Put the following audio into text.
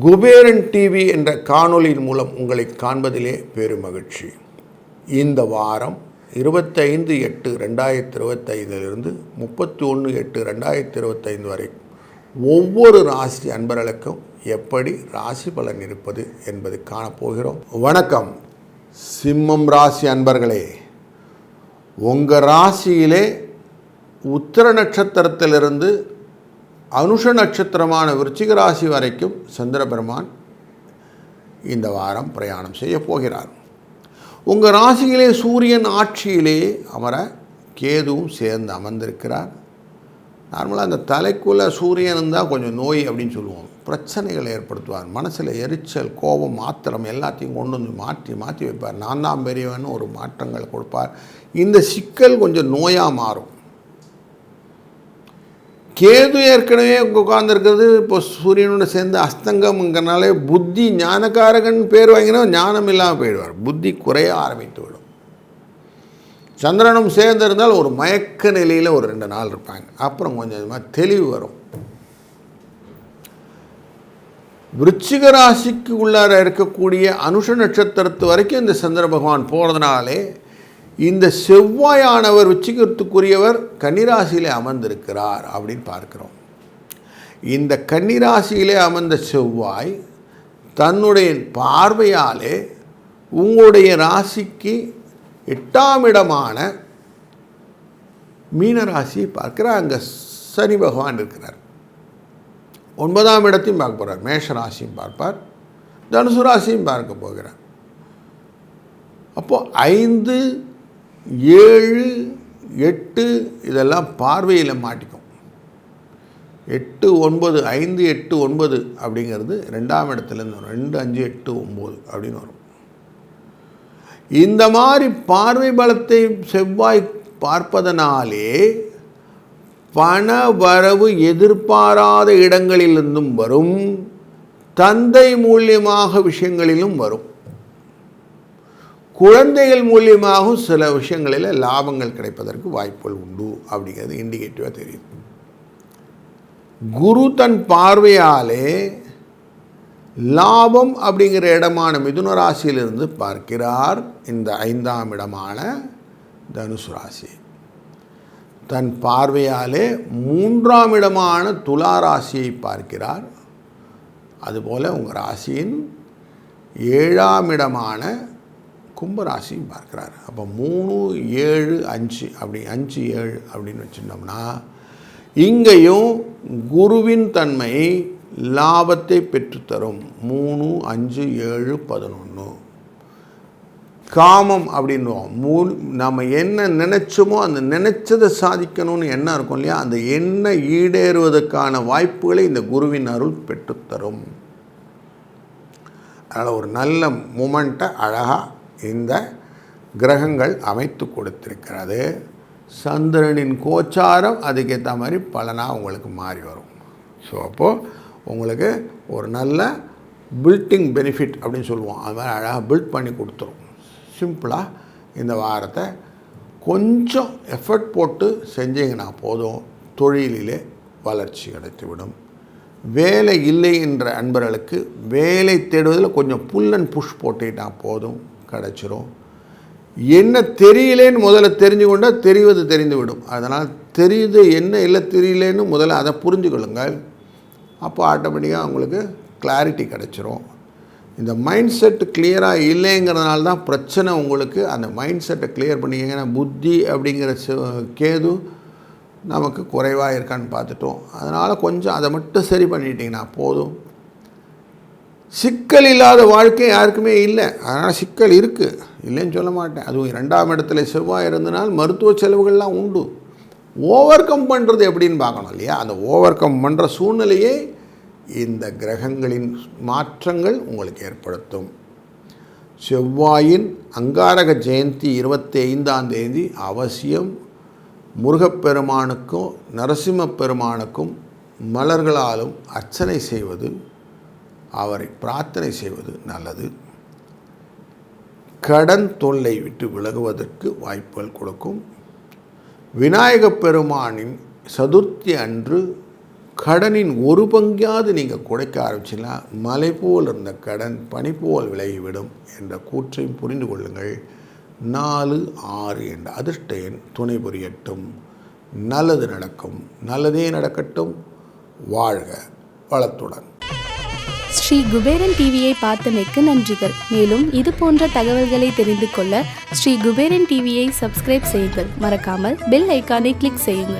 Kuberan TV என்ற காணொளியின் மூலம் உங்களை காண்பதிலே பெரும் மகிழ்ச்சி. இந்த வாரம் 25/8/2025 31/8/2025 வரை ஒவ்வொரு ராசி அன்பர்களுக்கும் எப்படி ராசி பலன் இருப்பது என்பதை காணப்போகிறோம். வணக்கம் சிம்மம் ராசி அன்பர்களே, உங்கள் ராசியிலே உத்திர நட்சத்திரத்திலிருந்து அனுஷ நட்சத்திரமான விருச்சிக ராசி வரைக்கும் சந்திர பெருமான் இந்த வாரம் பிரயாணம் செய்ய போகிறார். உங்கள் ராசியிலே சூரியன் ஆட்சியிலே அமர கேதுவும் சேர்ந்து அமர்ந்திருக்கிறார். நார்மலாக அந்த தலைக்குள்ளே சூரியன் இருந்தால் கொஞ்சம் நோய் அப்படின்னு சொல்லுவோம், பிரச்சனைகளை ஏற்படுத்துவார். மனசில் எரிச்சல், கோபம், ஆத்திரம் எல்லாத்தையும் கொண்டு வந்து மாற்றி வைப்பார். நான் தான் பெரியவன் ஒரு மாற்றங்கள் கொடுப்பார். இந்த சிக்கல் கொஞ்சம் நோயாக மாறும். கேது ஏற்கனவே உட்கார்ந்துருக்கிறது இப்போ சூரியனோட சேர்ந்து அஸ்தங்கம்ங்கிறனாலே புத்தி ஞானக்காரகன் பேர் வாங்கினா ஞானம் இல்லாமல் போயிடுவார், புத்தி குறைய ஆரம்பித்து விடும். சந்திரனும் சேர்ந்து இருந்தால் ஒரு மயக்க நிலையில் ஒரு 2 நாள் இருப்பாங்க, அப்புறம் கொஞ்சமாக தெளிவு வரும். விருச்சிக ராசிக்கு உள்ளார இருக்கக்கூடிய அனுஷ நட்சத்திரத்து வரைக்கும் இந்த சந்திர பகவான் போகிறதுனாலே இந்த செவ்வாயானவர் விருச்சிகத்துக்குரியவர் கன்னிராசியிலே அமர்ந்திருக்கிறார் அப்படின்னு பார்க்கிறோம். இந்த கன்னிராசியிலே அமர்ந்த செவ்வாய் தன்னுடைய பார்வையாலே உங்களுடைய ராசிக்கு 8ஆம் இடமான மீனராசியை பார்க்கிறார். அங்கே சனி பகவான் இருக்கிறார். 9ஆம் இடத்தையும் பார்க்க போகிறார். மேஷ ராசியும் பார்ப்பார், தனுசு ராசியும் பார்க்க போகிறார். அப்போது 5, 7, 8 இதெல்லாம் பார்வையில் மாட்டிக்கும். 8, 9 5, 8, 9 அப்படிங்கிறது 2ஆம் இடத்துலேருந்து வரும். 2, 5, 8, 9 அப்படின்னு வரும். இந்த மாதிரி பார்வை பலத்தை செவ்வாய் பார்ப்பதனாலே பண வரவு எதிர்பாராத இடங்களிலிருந்தும் வரும், தந்தை மூலியமாக விஷயங்களிலும் வரும், குழந்தைகள் மூலியமாகவும் சில விஷயங்களில் லாபங்கள் கிடைப்பதற்கு வாய்ப்புகள் உண்டு அப்படிங்கிறது இண்டிகேட்டிவாக தெரியுது. குரு தன் பார்வையாலே லாபம் அப்படிங்கிற இடமான மிதுன ராசியிலிருந்து பார்க்கிறார் இந்த 5ஆம் இடமான தனுசு ராசி. தன் பார்வையாலே 3ஆம் இடமான துலா ராசியை பார்க்கிறார். அதுபோல் உங்கள் ராசியின் 7ஆம் இடமான கும்பராசியும் பார்க்குறாரு. அப்போ 3, 7, 5 அப்படி 5, 7 அப்படின்னு வச்சுட்டோம்னா இங்கேயும் குருவின் தன்மை லாபத்தை பெற்றுத்தரும். 3, 5, 7, 11 காமம் அப்படின்வோம். நம்ம என்ன நினச்சோமோ அந்த நினச்சதை சாதிக்கணும்னு எண்ணம் இருக்கும் இல்லையா, அந்த எண்ணம் ஈடேறுவதற்கான வாய்ப்புகளை இந்த குருவின் அருள் பெற்றுத்தரும். அதனால் ஒரு நல்ல மூமெண்ட்டை அழகாக இந்த கிரகங்கள் அமைத்து கொடுத்திருக்கிறது. சந்திரனின் கோச்சாரம் அதுக்கேற்ற மாதிரி பலனாக உங்களுக்கு மாறி வரும். ஸோ அப்போது உங்களுக்கு ஒரு நல்ல பில்டிங் பெனிஃபிட் அப்படின்னு சொல்லுவோம், அது மாதிரி அழகாக பில்ட் பண்ணி கொடுத்துரும். சிம்பிளாக இந்த வாரத்தை கொஞ்சம் எஃபர்ட் போட்டு செஞ்சீங்கன்னா போதும், தொழிலிலே வளர்ச்சி கிடைத்துவிடும். வேலை இல்லை என்ற அன்பர்களுக்கு வேலை தேடுவதில் கொஞ்சம் புல் அண்ட் புஷ் போட்டுக்கிட்டா போதும், கிடச்சிரும். என்ன தெரியலேன்னு முதல்ல தெரிஞ்சு கொண்டால் தெரிவது தெரிந்துவிடும். அதனால் தெரியுது என்ன இல்லை தெரியலேன்னு முதல்ல அதை புரிஞ்சுக்கொள்ளுங்கள். அப்போ ஆட்டோமேட்டிக்காக உங்களுக்கு கிளாரிட்டி கிடச்சிரும். இந்த மைண்ட் செட் கிளியராக இல்லைங்கிறதுனால தான் பிரச்சனை உங்களுக்கு. அந்த மைண்ட் செட்டை கிளியர் பண்ணிங்கன்னா புத்தி அப்படிங்கிற கேது நமக்கு குறைவாக இருக்கான்னு பார்த்துட்டோம். அதனால் கொஞ்சம் அதை மட்டும் சரி பண்ணிட்டீங்கன்னா போதும். சிக்கல் இல்லாத வாழ்க்கை யாருக்குமே இல்லை. அதனால் சிக்கல் இருக்குது, இல்லைன்னு சொல்ல மாட்டேன். அதுவும் 2ஆம் இடத்துல செவ்வாய் இருந்தனால் மருத்துவ செலவுகள்லாம் உண்டு. ஓவர் கம் பண்ணுறது எப்படின்னு பார்க்கணும் இல்லையா. அந்த ஓவர் கம் பண்ணுற சூழ்நிலையே இந்த கிரகங்களின் மாற்றங்கள் உங்களுக்கு ஏற்படுத்தும். செவ்வாயின் அங்காரக ஜெயந்தி 25ஆம் தேதி அவசியம் முருகப்பெருமானுக்கும் நரசிம்ம பெருமானுக்கும் மலர்களாலும் அர்ச்சனை செய்வது, அவரை பிரார்த்தனை செய்வது நல்லது. கடன் தொல்லை விட்டு விலகுவதற்கு வாய்ப்புகள் கொடுக்கும். விநாயகப் பெருமானின் சதுர்த்தி அன்று கடனின் ஒரு பங்காவது நீங்கள் குறைக்க ஆரம்பிச்சிங்கன்னா மலை போல் இருந்த கடன் பனி போல் விலகிவிடும் என்ற கூற்றையும் புரிந்து கொள்ளுங்கள். 4, 6 என்ற அதிர்ஷ்ட எண் துணை புரியட்டும். நல்லது நடக்கும். நல்லதே நடக்கட்டும். வாழ்க வளத்துடன். ஸ்ரீ குபேரன் டிவியை பார்த்தமைக்கு நன்றிகள். மேலும் இது போன்ற தகவல்களை தெரிந்து கொள்ள ஸ்ரீ குபேரன் டிவியை சப்ஸ்கிரைப் செய்யுங்கள். மறக்காமல் பெல் ஐக்கானை கிளிக் செய்யுங்கள்.